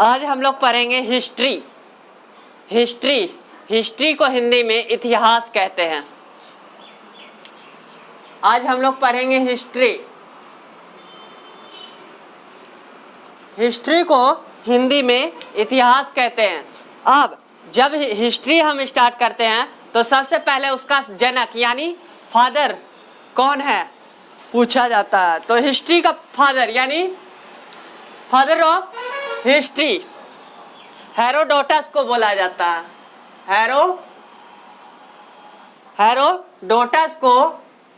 आज हम लोग पढ़ेंगे हिस्ट्री। हिस्ट्री को हिंदी में इतिहास कहते हैं। आज हम लोग पढ़ेंगे हिस्ट्री को हिंदी में इतिहास कहते हैं। अब जब हिस्ट्री हम स्टार्ट करते हैं तो सबसे पहले उसका जनक यानी फादर कौन है पूछा जाता है। तो हिस्ट्री का फादर यानी फादर ऑफ हिस्ट्री हेरोडोटस को बोला जाता है। हेरोडोटस को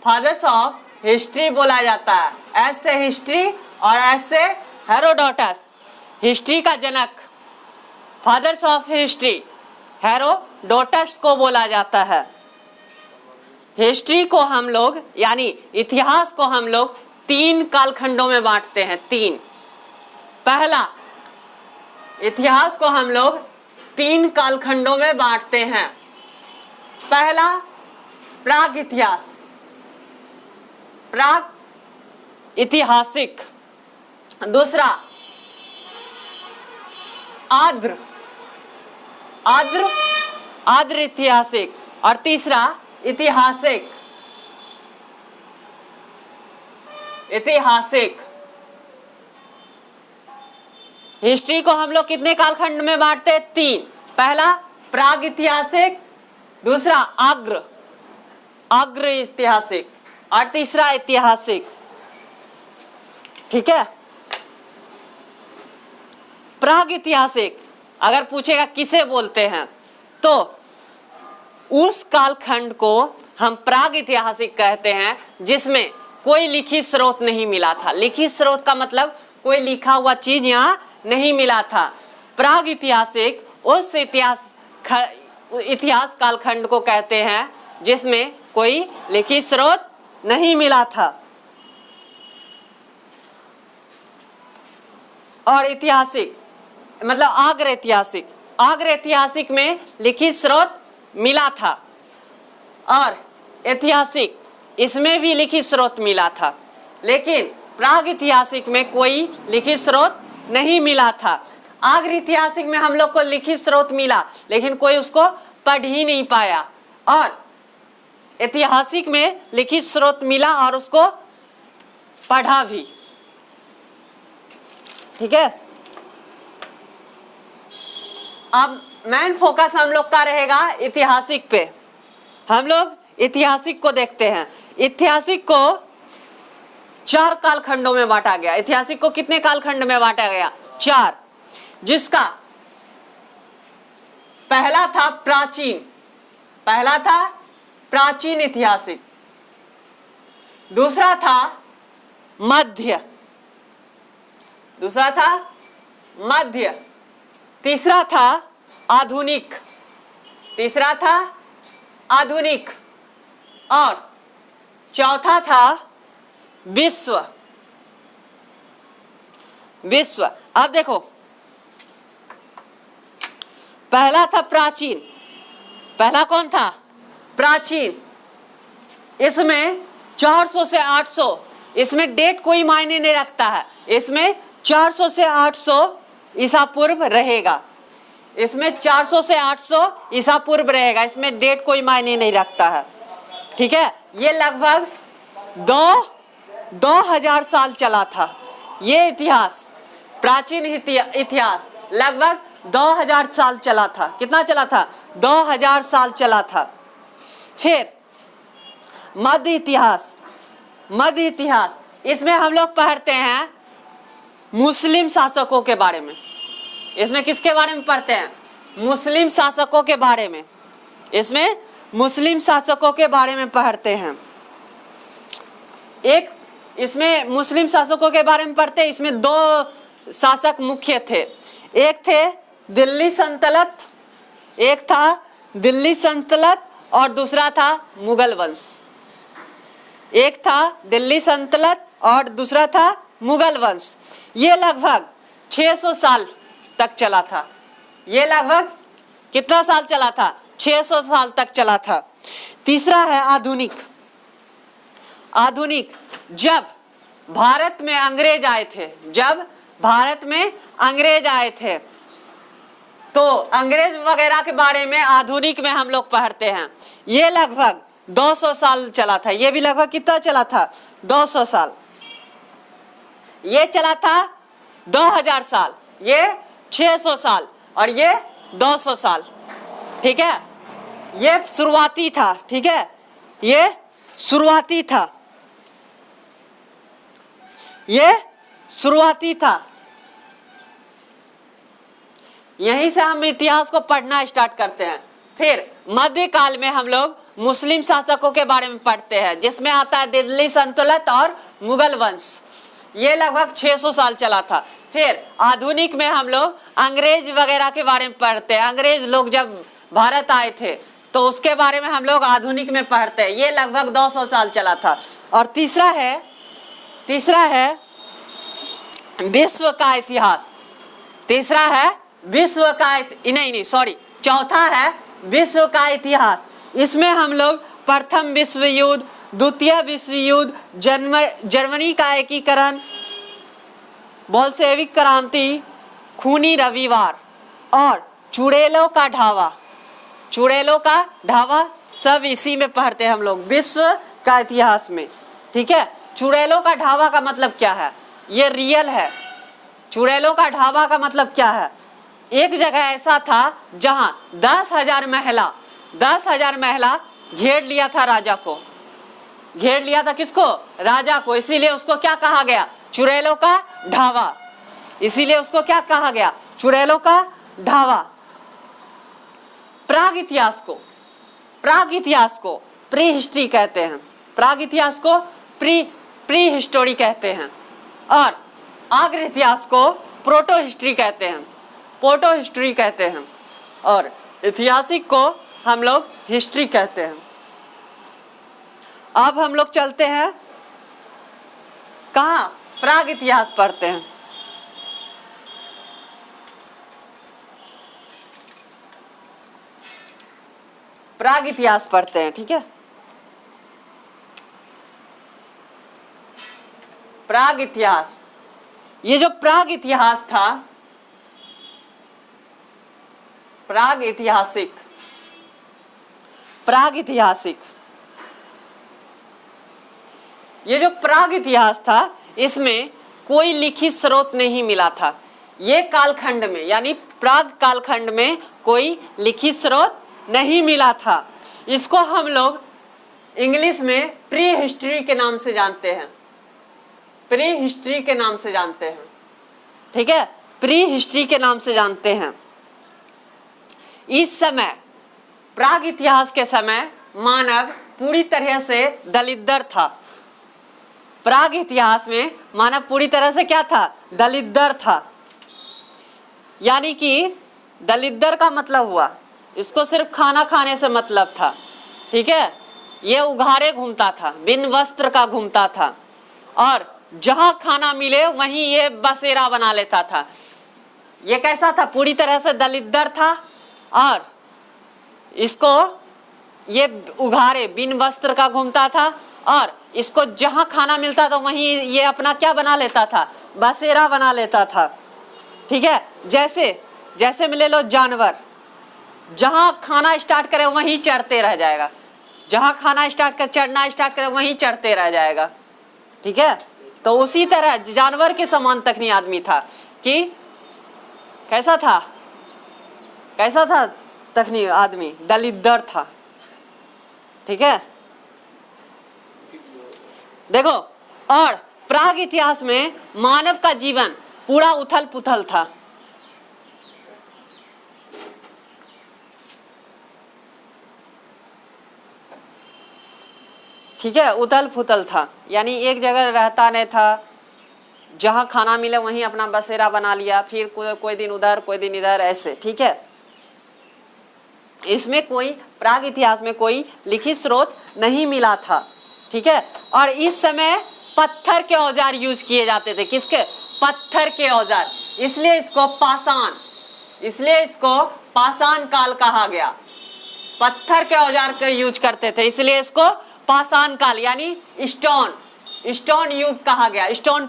फादर्स ऑफ हिस्ट्री बोला जाता है। ऐसे हिस्ट्री और ऐसे हेरोडोटस, हिस्ट्री का जनक फादर्स ऑफ हिस्ट्री हेरोडोटस को बोला जाता है। हिस्ट्री को हम लोग यानी इतिहास को हम लोग 3 कालखंडों में बांटते हैं। 3 पहला इतिहास को हम लोग 3 कालखंडों में बांटते हैं। पहला प्राग इतिहास, प्राग ऐतिहासिक। दूसरा आद्र ऐतिहासिक। और तीसरा ऐतिहासिक। हिस्ट्री को हम लोग कितने कालखंड में बांटते हैं? 3। पहला प्राग ऐतिहासिक, दूसरा अग्र ऐतिहासिक और तीसरा ऐतिहासिक। ठीक है। प्राग ऐतिहासिक अगर पूछेगा किसे बोलते हैं तो उस कालखंड को हम प्राग ऐतिहासिक कहते हैं जिसमें कोई लिखित स्रोत नहीं मिला था। लिखित स्रोत का मतलब कोई लिखा हुआ चीज यहाँ नहीं मिला था। प्राग ऐतिहासिक उस इतिहास कालखंड को कहते हैं जिसमें कोई लिखित स्रोत नहीं मिला था। और ऐतिहासिक मतलब अग्र ऐतिहासिक में लिखित स्रोत मिला था। और ऐतिहासिक इसमें भी लिखित स्रोत मिला था, लेकिन प्राग ऐतिहासिक में कोई लिखित स्रोत नहीं मिला था। अग्र ऐतिहासिक में हम लोग को लिखित स्रोत मिला लेकिन कोई उसको पढ़ ही नहीं पाया। और ऐतिहासिक में लिखित स्रोत मिला और उसको पढ़ा भी। ठीक है। अब मेन फोकस हम लोग का रहेगा ऐतिहासिक पे। हम लोग ऐतिहासिक को देखते हैं। ऐतिहासिक को 4 कालखंडों में बांटा गया। ऐतिहासिक को कितने कालखंड में बांटा गया? 4। जिसका पहला था प्राचीन ऐतिहासिक। दूसरा था मध्य। तीसरा था आधुनिक। और चौथा था विश्व। अब देखो, पहला था प्राचीन। पहला कौन था? प्राचीन। इसमें 400 से 800, इसमें डेट कोई मायने नहीं रखता है। इसमें 400 से 800 ईसा पूर्व रहेगा। इसमें 400 से 800 ईसा पूर्व रहेगा। इसमें डेट कोई मायने नहीं रखता है। ठीक है। ये लगभग 2000 साल चला था। ये इतिहास, प्राचीन इतिहास लगभग 2000 साल चला था। कितना चला था? 2000 साल चला था। फिर मध्य इतिहास, इसमें हम लोग पढ़ते हैं मुस्लिम शासकों के बारे में। इसमें किसके बारे में पढ़ते हैं? मुस्लिम शासकों के बारे में। इसमें मुस्लिम शासकों के बारे में पढ़ते हैं। इसमें मुस्लिम शासकों के बारे में पढ़ते हैं। इसमें 2 शासक मुख्य थे। एक थे दिल्ली सल्तनत और दूसरा था मुगल वंश। एक था दिल्ली सल्तनत और दूसरा था मुगल वंश। ये लगभग 600 साल तक चला था। ये लगभग कितना साल चला था? 600 साल तक चला था। तीसरा है आधुनिक। जब भारत में अंग्रेज आए थे तो अंग्रेज वगैरह के बारे में आधुनिक में हम लोग पढ़ते हैं। ये लगभग 200 साल चला था। ये भी लगभग कितना चला था? 200 साल। ये चला था 2000 साल, ये 600 साल और ये 200 साल। ठीक है, ये शुरुआती था। ठीक है, ये शुरुआती था, ये शुरुआती था। यहीं से हम इतिहास को पढ़ना स्टार्ट करते हैं। फिर मध्यकाल में हम लोग मुस्लिम शासकों के बारे में पढ़ते हैं, जिसमें आता है दिल्ली सल्तनत और मुगल वंश। ये लगभग 600 साल चला था। फिर आधुनिक में हम लोग अंग्रेज वगैरह के बारे में पढ़ते हैं। अंग्रेज लोग जब भारत आए थे तो उसके बारे में हम लोग आधुनिक में पढ़ते हैं। ये लगभग 200 साल चला था। और तीसरा है विश्व का इतिहास। तीसरा है विश्व का नहीं सॉरी, चौथा है विश्व का इतिहास। इसमें हम लोग प्रथम विश्व युद्ध, द्वितीय विश्व युद्ध, जर्मनी का एकीकरण, बोल्शेविक क्रांति, खूनी रविवार और चुड़ैलों का ढावा सब इसी में पढ़ते हैं हम लोग, विश्व का इतिहास में। ठीक है, चुड़ैलों का ढावा का मतलब क्या है? ये रियल है। चुड़ैलों का ढावा का मतलब क्या है? एक जगह ऐसा था जहां 10,000 महिला घेर लिया था राजा को। घेर लिया था किसको? राजा को। इसीलिए उसको क्या कहा गया? चुड़ैलों का ढावा। इसीलिए उसको क्या कहा गया? चुड़ैलों का ढावा। प्राग इतिहास को प्री हिस्ट्री कहते हैं। प्राग इतिहास को प्री हिस्टोरी कहते हैं। और अग्र इतिहास को प्रोटो हिस्ट्री कहते हैं। और ऐतिहासिक को हम लोग हिस्ट्री कहते हैं। अब हम लोग चलते हैं कहाँ? प्राग इतिहास पढ़ते हैं। प्राग इतिहास पढ़ते हैं। ठीक है, प्राग इतिहास। ये जो प्राग इतिहास था, प्राग ऐतिहासिक, ये जो प्राग इतिहास था, इसमें कोई लिखित स्रोत नहीं मिला था। ये कालखंड में, यानी प्राग कालखंड में कोई लिखित स्रोत नहीं मिला था। इसको हम लोग इंग्लिश में प्री हिस्ट्री के नाम से जानते हैं। प्री हिस्ट्री के नाम से जानते हैं। ठीक है, प्री हिस्ट्री के नाम से जानते हैं। इस समय, प्राग इतिहास के समय, मानव पूरी तरह से दलिद्दर था। प्राग इतिहास में मानव पूरी तरह से क्या था? दलिद्दर था। यानी कि दलिद्दर का मतलब हुआ, इसको सिर्फ खाना खाने से मतलब था। ठीक है, ये उघारे घूमता था, बिन वस्त्र का घूमता था, और जहां खाना मिले वहीं ये बसेरा बना लेता था। ये कैसा था? पूरी तरह से दलिद्दर था, और इसको ये उघारे बिन वस्त्र का घूमता था, और इसको जहां खाना मिलता था वहीं ये अपना क्या बना लेता था? बसेरा बना लेता था। ठीक है, जैसे मिले लो जानवर, जहां खाना स्टार्ट करे वहीं चढ़ते रह जाएगा। जहां खाना चढ़ना स्टार्ट करे वहीं चढ़ते रह जाएगा। ठीक है, तो उसी तरह जानवर के समान तकनी आदमी था कि कैसा था तकनी आदमी? दलिद्दर था। ठीक है, देखो, और प्राग इतिहास में मानव का जीवन पूरा उथल पुथल था। ठीक है, उथल पुथल था, यानी एक जगह रहता नहीं था। जहां खाना मिले वहीं अपना बसेरा बना लिया, फिर कोई दिन उधर कोई दिन इधर, ऐसे। ठीक है, इसमें कोई प्राग इतिहास में कोई लिखित स्रोत नहीं मिला था। ठीक है, और इस समय पत्थर के औजार यूज किए जाते थे। किसके? पत्थर के औजार। इसलिए इसको पाषाण काल कहा गया। पत्थर के औजार का यूज करते थे, इसलिए इसको पाषाण काल यानी स्टोन युग कहा गया। स्टोन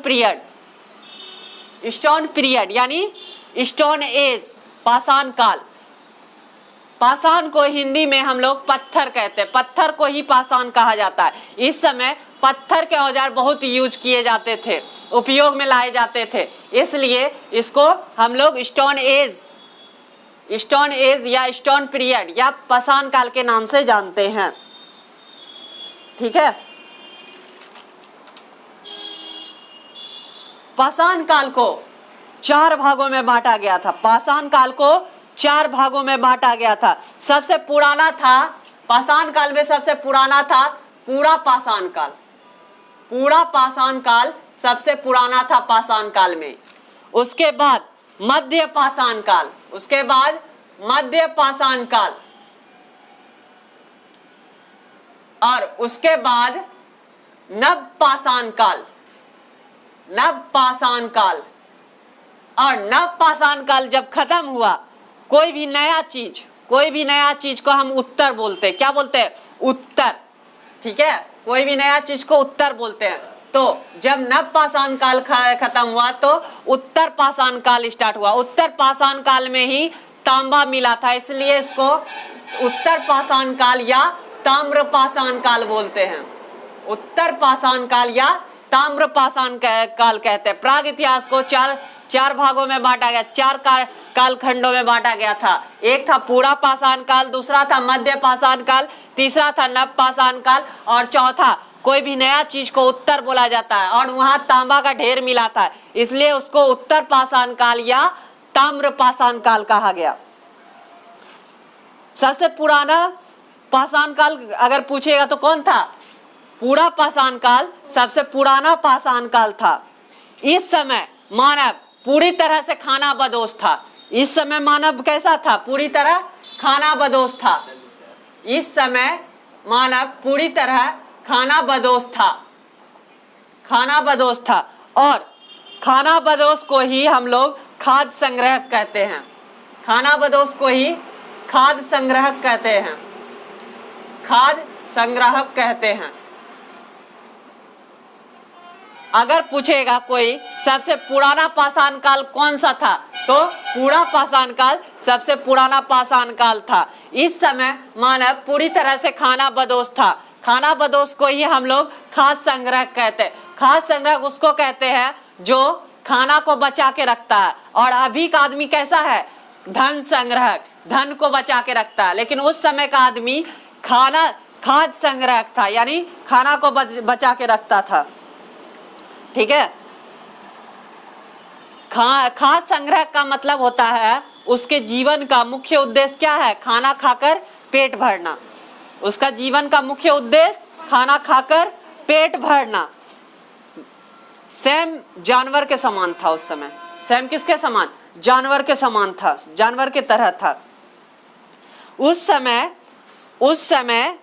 पीरियड यानी स्टोन एज पाषाण काल। पाषाण को हिंदी में हम लोग पत्थर कहते हैं, पत्थर को ही पाषाण कहा जाता है। इस समय पत्थर के औजार बहुत यूज किए जाते थे, उपयोग में लाए जाते थे, इसलिए इसको हम लोग स्टोन एज या स्टोन पीरियड या पाषाण काल के नाम से जानते हैं। ठीक है। पाषाण काल को 4 भागों में बांटा गया था। पाषाण काल को 4 भागों में बांटा गया था। सबसे पुराना था पाषाण काल में, सबसे पुराना था पूरा पाषाण काल। पूरा पाषाण काल सबसे पुराना था पाषाण काल में। उसके बाद मध्य पाषाण काल, उसके बाद मध्य पाषाण काल, और उसके बाद नव पाषाण काल। नव पाषाण काल, और नव पाषाण काल जब खत्म हुआ, कोई भी नया चीज को हम उत्तर बोलते हैं। क्या बोलते हैं? उत्तर। ठीक है, कोई भी नया चीज को उत्तर बोलते हैं। तो जब नव पाषाण काल खत्म हुआ तो उत्तर पाषाण काल स्टार्ट हुआ। उत्तर पाषाण काल में ही तांबा मिला था, इसलिए इसको उत्तर पाषाण काल या ताम्र पाषाण काल बोलते हैं। उत्तर पाषाण काल या ताम्र पाषाण काल कहते हैं। प्राग इतिहास को चार भागों में बांटा गया, 4 कालखंडों में बांटा गया था। एक था पूरा पाषाण काल, दूसरा था मध्य पाषाण काल, तीसरा था नव पाषाण काल, और चौथा कोई भी नया चीज को उत्तर बोला जाता है, और वहां तांबा का ढेर मिला था, इसलिए उसको उत्तर पाषाण काल या ताम्र पाषाण काल कहा गया। सबसे पुराना पाषाण काल अगर पूछेगा तो कौन था? पूरा पाषाण काल सबसे पुराना पाषाण काल था। इस समय मानव पूरी तरह से खानाबदोश था। इस समय मानव कैसा था? पूरी तरह खानाबदोश था। इस समय मानव पूरी तरह खानाबदोश था। खानाबदोश था, और खानाबदोश को ही हम लोग खाद्य संग्रह कहते हैं। खानाबदोश को ही खाद्य संग्रह कहते हैं। खाद्य संग्राहक कहते हैं। अगर पूछेगा कोई सबसे पुराना पाषाण काल कौन सा था, तो पूरा पाषाण काल सबसे पुराना पाषाण काल था। इस समय मानव पूरी तरह से खानाबदोश था। खानाबदोश को ही हम लोग खाद्य संग्रह कहते हैं। खाद्य संग्रह उसको कहते हैं जो खाना को बचा के रखता है। और अभी का आदमी कैसा है? धन संग्रहक, धन को बचा के रखता है। लेकिन उस समय का आदमी खाद्य संग्रहक था, यानी खाना को बचा के रखता था। ठीक है। खाद्य संग्रह का मतलब होता है उसके जीवन का मुख्य उद्देश्य क्या है? खाना खाकर पेट भरना। उसका जीवन का मुख्य उद्देश्य खाना खाकर पेट भरना। सैम जानवर के समान था उस समय। सैम किसके समान? जानवर के समान था, जानवर के तरह था। उस समय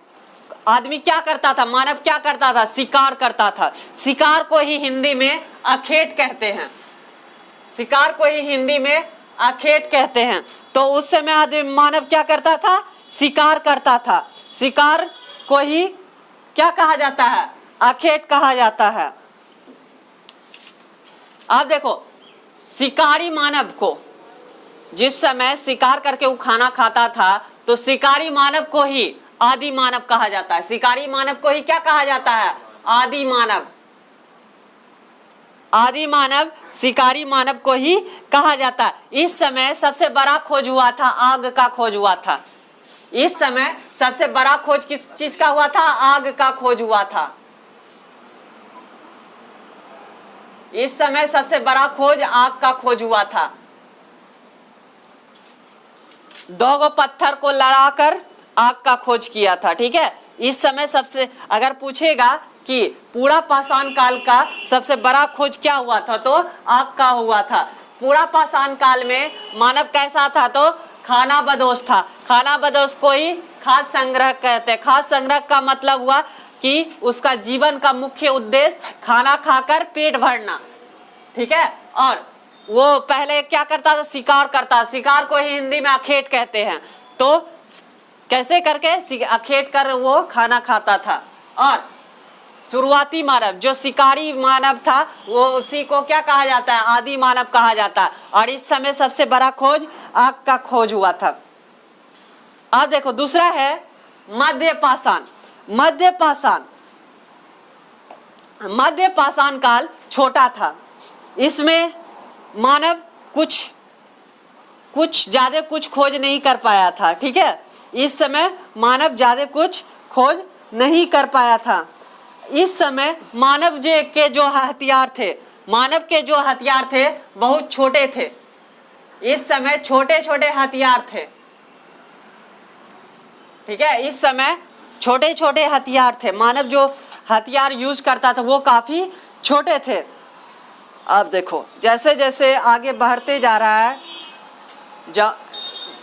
आदमी क्या करता था? मानव क्या करता था? शिकार करता था। शिकार को ही हिंदी में अखेट कहते हैं। शिकार को ही हिंदी में अखेट कहते हैं। तो उस समय आदमी मानव क्या करता था? शिकार करता था। शिकार को ही क्या कहा जाता है? अखेट कहा जाता है। अब देखो, शिकारी मानव को जिस समय शिकार करके वो खाना खाता था, तो शिकारी मानव को ही आदि मानव कहा जाता है। शिकारी मानव को ही क्या कहा जाता है? आदि मानव। आदि मानव शिकारी मानव को ही कहा जाता है। इस समय सबसे बड़ा खोज हुआ था, आग का खोज हुआ था। इस समय सबसे बड़ा खोज किस चीज का हुआ था? आग का खोज हुआ था। इस समय सबसे बड़ा खोज आग का खोज हुआ था। 2 पत्थर को लड़ाकर आग का खोज किया था। ठीक है। इस समय सबसे अगर पूछेगा कि पूरा पाषाण काल का सबसे बड़ा खोज क्या हुआ था, तो आग का हुआ था। पूरा पाषाण काल में मानव कैसा था? तो खानाबदोश था। खानाबदोश को ही खाद्य संग्रह कहते हैं। खाद्य संग्रह का मतलब हुआ कि उसका जीवन का मुख्य उद्देश्य खाना खाकर पेट भरना। ठीक है। और वो पहले क्या करता था? शिकार करता। शिकार को ही हिंदी में अखेट कहते हैं। तो कैसे करके अखेट कर वो खाना खाता था। और शुरुआती मानव, जो शिकारी मानव था, वो उसी को क्या कहा जाता है, आदि मानव कहा जाता है। और इस समय सबसे बड़ा खोज आग का खोज हुआ था। अब देखो दूसरा है मध्य पाषाण। मध्य पाषाण काल छोटा था। इसमें मानव कुछ ज्यादा कुछ खोज नहीं कर पाया था। ठीक है, इस समय मानव ज्यादा कुछ खोज नहीं कर पाया था। इस समय मानव के जो हथियार थे बहुत छोटे थे। इस समय छोटे छोटे हथियार थे। ठीक है, इस समय छोटे छोटे हथियार थे। मानव जो हथियार यूज करता था वो काफी छोटे थे। अब देखो जैसे जैसे आगे बढ़ते जा रहा है,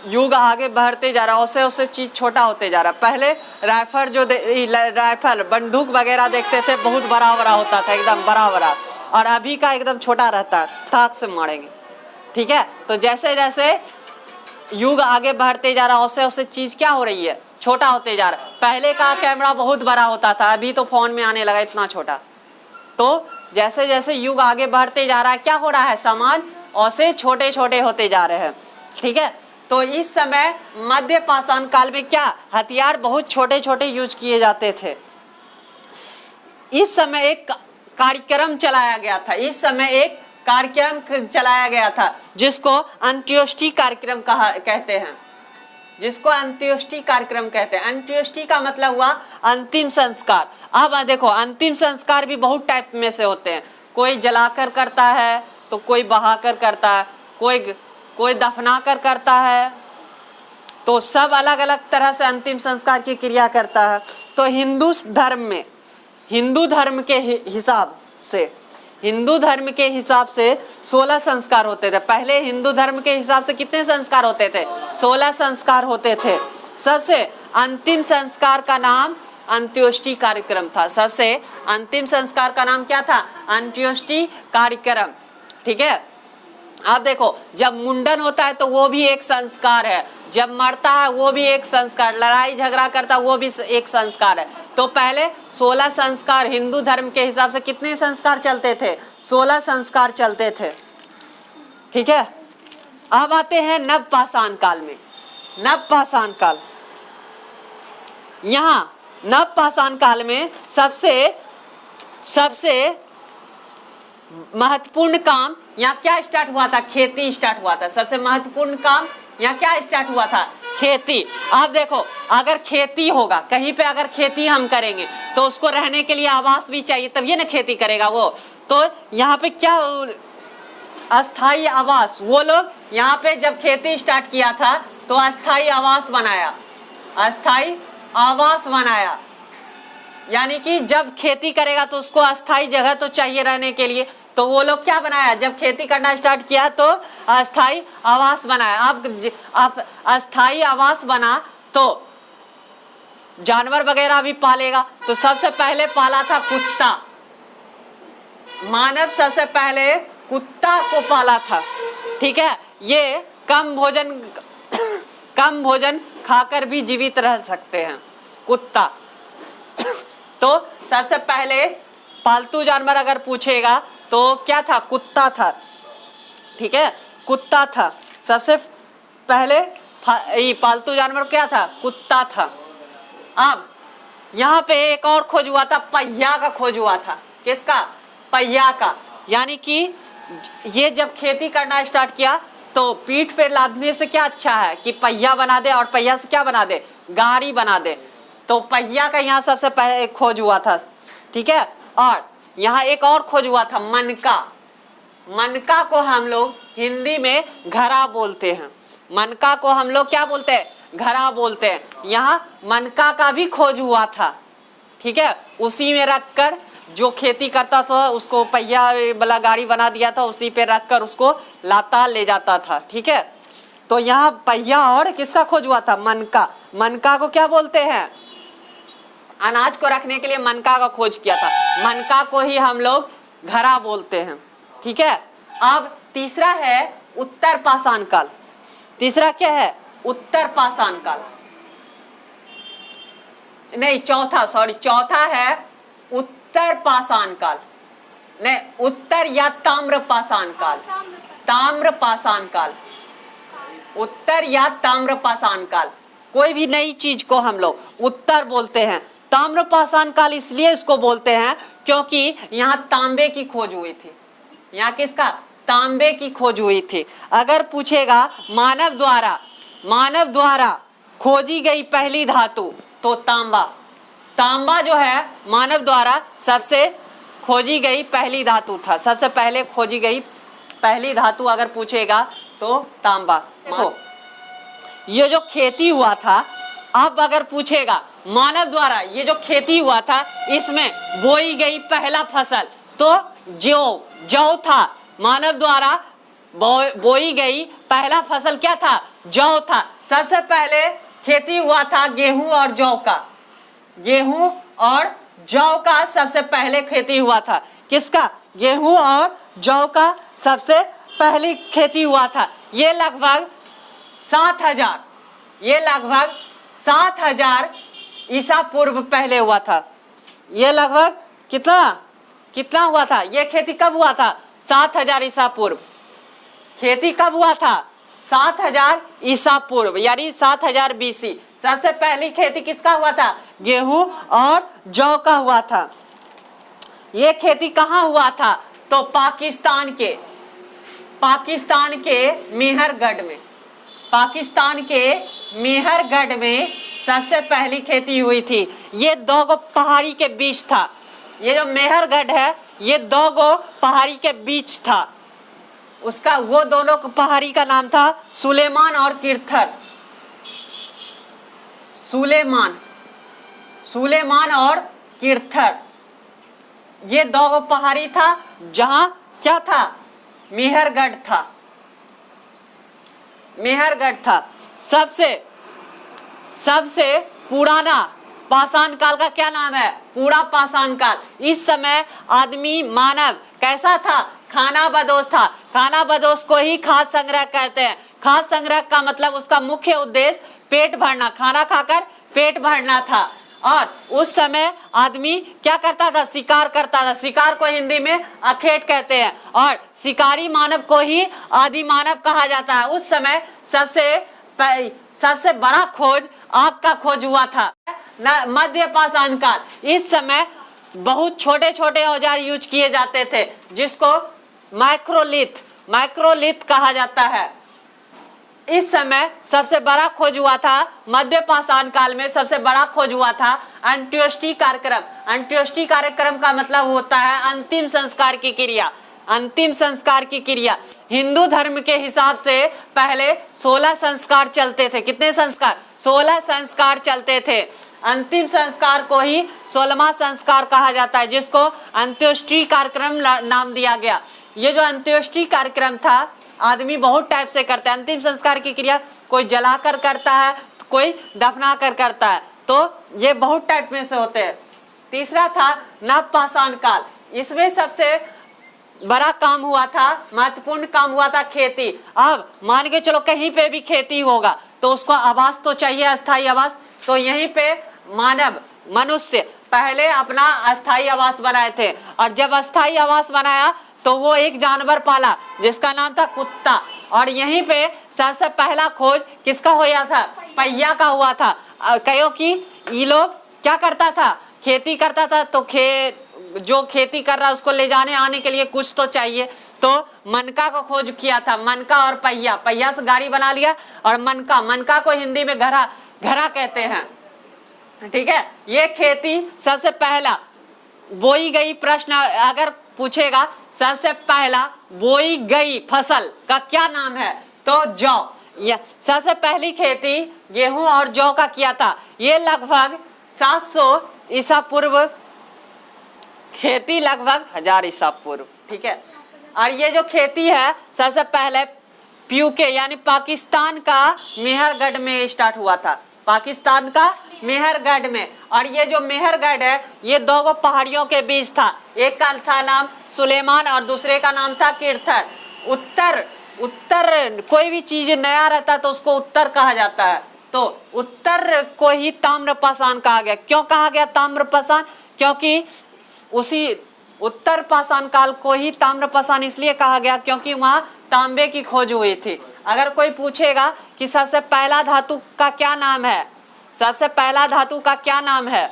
युग आगे बढ़ते जा रहा है, उससे उससे चीज छोटा होते जा रहा है। पहले राइफल बंदूक वगैरह देखते थे, बहुत बड़ा बड़ा होता था, एकदम बड़ा बड़ा, और अभी का एकदम छोटा रहता है, ताक से मारेंगे। ठीक है, तो जैसे जैसे युग आगे बढ़ते जा रहा है, उससे उससे चीज क्या हो रही है, छोटा होते जा रहा है। पहले का कैमरा बहुत बड़ा होता था, अभी तो फोन में आने लगा इतना छोटा। तो जैसे जैसे युग आगे बढ़ते जा रहा है, क्या हो रहा है, सामान ऐसे छोटे छोटे होते जा रहे हैं। ठीक है, तो इस समय मध्य पाषाण काल में क्या हथियार बहुत छोटे छोटे यूज किए जाते थे। इस समय एक कार्यक्रम चलाया गया था, जिसको अंत्योष्टि कार्यक्रम कहते हैं। अंत्योष्टि का मतलब हुआ अंतिम संस्कार। अब देखो अंतिम संस्कार भी बहुत टाइप में से होते हैं। कोई जलाकर करता है, तो कोई बहाकर करता है, कोई दफनाकर करता है। तो सब अलग अलग तरह से अंतिम संस्कार की क्रिया करता है। तो हिंदू धर्म के हिसाब से 16 संस्कार होते थे। पहले हिंदू धर्म के हिसाब से कितने संस्कार होते थे, 16 संस्कार होते थे। सबसे अंतिम संस्कार का नाम अंत्योष्टि कार्यक्रम था। सबसे अंतिम संस्कार का नाम क्या था, अंत्योष्टि कार्यक्रम। ठीक है, आप देखो जब मुंडन होता है तो वो भी एक संस्कार है, जब मरता है वो भी एक संस्कार, लड़ाई झगड़ा करता है वो भी एक संस्कार है। तो पहले 16 संस्कार, हिंदू धर्म के हिसाब से कितने संस्कार चलते थे, 16 संस्कार चलते थे। ठीक है, अब आते हैं नवपाषाण काल में। यहाँ नवपाषाण काल में सबसे महत्वपूर्ण काम यहाँ क्या स्टार्ट हुआ था, खेती स्टार्ट हुआ था। सबसे महत्वपूर्ण काम यहाँ क्या स्टार्ट हुआ था, खेती। आप देखो अगर खेती होगा कहीं पे, अगर खेती हम करेंगे तो उसको रहने के लिए आवास भी चाहिए, तब ये ना खेती करेगा वो। तो यहाँ पे क्या अस्थाई आवास, वो लोग यहाँ पे जब खेती स्टार्ट किया था तो अस्थाई आवास बनाया। यानी कि जब खेती करेगा तो उसको अस्थाई जगह तो चाहिए रहने के लिए, तो वो लोग क्या बनाया, जब खेती करना स्टार्ट किया तो अस्थाई आवास बनाया। आप अस्थाई आवास बना तो जानवर वगैरह भी पालेगा। तो सबसे पहले पाला था कुत्ता, मानव सबसे पहले कुत्ता को पाला था। ठीक है, ये कम भोजन खाकर भी जीवित रह सकते हैं, कुत्ता। तो सबसे पहले पालतू जानवर अगर पूछेगा तो क्या था, कुत्ता था। ठीक है, कुत्ता था सबसे पहले, पालतू जानवर क्या था, कुत्ता था। अब यहाँ पे एक और खोज हुआ था, पहिया का खोज हुआ था। किसका, पहिया का। यानी कि ये जब खेती करना स्टार्ट किया तो पीठ पे लादने से क्या अच्छा है कि पहिया बना दे, और पहिया से क्या बना दे, गाड़ी बना दे। तो पहिया का यहाँ सबसे पहले एक खोज हुआ था। ठीक है, और यहाँ एक और खोज हुआ था, मनका को हम लोग हिंदी में घड़ा बोलते हैं। मनका को हम लोग क्या बोलते हैं, घड़ा बोलते हैं। यहाँ मनका का भी खोज हुआ था। ठीक है, उसी में रखकर जो खेती करता था उसको पहिया वाला गाड़ी बना दिया था, उसी पे रखकर उसको लाता ले जाता था। ठीक है, तो यहाँ पहिया और किसका खोज हुआ था, मनका को क्या बोलते हैं, अनाज को रखने के लिए मनका का खोज किया था। मनका को ही हम लोग घड़ा बोलते हैं। ठीक है, अब तीसरा है उत्तर पाषाण काल। तीसरा क्या है, उत्तर पाषाण काल। नहीं, चौथा है उत्तर पाषाण काल, नहीं उत्तर या ताम्र पाषाण काल, ताम्र पाषाण काल, उत्तर या ताम्र पाषाण काल। कोई भी नई चीज को हम लोग उत्तर बोलते हैं। ताम्र पाषाण काल इसलिए इसको बोलते हैं क्योंकि यहाँ तांबे की खोज हुई थी। यहाँ किसका? तांबे की खोज हुई थी। अगर पूछेगा मानव द्वारा खोजी गई पहली धातु, तो तांबा। तांबा जो है मानव द्वारा सबसे खोजी गई पहली धातु था। सबसे पहले खोजी गई पहली धातु अगर पूछेगा तो तांबा। देखो ये जो खेती हुआ था, अब अगर पूछेगा मानव द्वारा ये जो खेती हुआ था इसमें बोई गई पहला फसल, तो जौ था। मानव द्वारा बोई गई पहला फसल क्या था? जौ था। सबसे पहले खेती हुआ था गेहूं और जौ का। गेहूं और जौ का सबसे पहले खेती हुआ था। किसका? गेहूं और जौ का सबसे पहली खेती हुआ था। ये लगभग 7,000 ईसा पूर्व पहले हुआ था। ये लगभग कितना हुआ था? ये खेती कब हुआ था? 7,000 ईसा पूर्व। खेती कब हुआ था? 7,000 ईसा पूर्व, यानी 7,000 BC। सबसे पहली खेती किसका हुआ था? गेहूं और जौ का हुआ था। ये खेती कहाँ हुआ था? तो पाकिस्तान के मेहरगढ़ में। पाकिस्तान के मेहरगढ़ में सबसे पहली खेती हुई थी। ये दो गो पहाड़ी के बीच था। ये जो मेहरगढ़ है ये दो गो पहाड़ी के बीच था। उसका वो दोनों पहाड़ी का नाम था सुलेमान और किरथर। सुलेमान और किरथर, ये दो गो पहाड़ी था जहां क्या था? मेहरगढ़ था। सबसे पुराना पाषाण काल का क्या नाम है? पूरा पाषाण काल। इस समय मानव कैसा था? खानाबदोश था। खानाबदोश को ही खाद्य संग्रह कहते हैं। खाद्य संग्रह का मतलब उसका मुख्य उद्देश्य पेट भरना, खाना खाकर पेट भरना था। और उस समय आदमी क्या करता था? शिकार करता था। शिकार को हिंदी में अखेट कहते हैं। और शिकारी मानव को ही आदि मानव कहा जाता है। उस समय सबसे बड़ा खोज आग का खोज हुआ था, मध्य पाषाण काल। इस समय बहुत छोटे छोटे औजार यूज किए जाते थे जिसको माइक्रोलिथ कहा जाता है। इस समय सबसे बड़ा खोज हुआ था मध्य पाषाण काल में। सबसे बड़ा खोज हुआ था अंत्येष्टि कार्यक्रम। अंत्येष्टि कार्यक्रम का मतलब होता है अंतिम संस्कार की क्रिया। अंतिम संस्कार की क्रिया हिंदू धर्म के हिसाब से पहले 16 संस्कार चलते थे। कितने संस्कार? 16 संस्कार चलते थे। अंतिम संस्कार को ही 16वां संस्कार कहा जाता है, जिसको अंत्येष्टि कार्यक्रम नाम दिया गया। ये जो अंत्येष्टि कार्यक्रम था आदमी बहुत टाइप से करता है। अंतिम संस्कार की क्रिया कोई जलाकर करता है, कोई दफना कर करता है, तो ये बहुत टाइप में से होते हैं। तीसरा था नव पाषाण काल। इसमें सबसे बड़ा काम हुआ था, महत्वपूर्ण काम हुआ था खेती। अब मान के चलो कहीं पे भी खेती होगा तो उसको आवास तो चाहिए, अस्थायी आवास। तो यहीं पे मनुष्य पहले अपना अस्थायी आवास बनाए थे। और जब अस्थायी आवास बनाया तो वो एक जानवर पाला जिसका नाम था कुत्ता। और यहीं पे सबसे पहला खोज किसका हुआ था? पहिया का हुआ था। क्योंकि ये लोग क्या करता था? खेती करता था, तो जो खेती कर रहा है उसको ले जाने आने के लिए कुछ तो चाहिए। तो मनका को खोज किया था। मनका और पहिया से गाड़ी बना लिया। और मनका को हिंदी में घरा कहते हैं। ठीक है, ये खेती सबसे पहला बोई गई। प्रश्न अगर पूछेगा सबसे पहला बोई गई फसल का क्या नाम है, तो जौ। सबसे पहली खेती गेहूं और जौ का किया था। ये लगभग 700 ईसा पूर्व खेती, लगभग 1000 ईसा पूर्व। ठीक है, और ये जो खेती है सबसे पहले पीयूके यानी पाकिस्तान का मेहरगढ़ में स्टार्ट हुआ था। पाकिस्तान का मेहरगढ़ में। और ये जो मेहरगढ़ है ये दो गो पहाड़ियों के बीच था। एक का था नाम सुलेमान और दूसरे का नाम था किरथर। उत्तर कोई भी चीज नया रहता है तो उसको उत्तर कहा जाता है। तो उत्तर को ही ताम्र पाषाण कहा गया। क्यों कहा गया ताम्र पाषाण? क्योंकि उसी उत्तर पाषाण काल को ही ताम्र पाषाण इसलिए कहा गया क्योंकि वहाँ तांबे की खोज हुई थी। अगर कोई पूछेगा कि सबसे पहला धातु का क्या नाम है, सबसे पहला धातु का क्या नाम है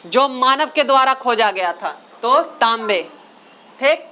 जो मानव के द्वारा खोजा गया था, तो तांबे। ठीक,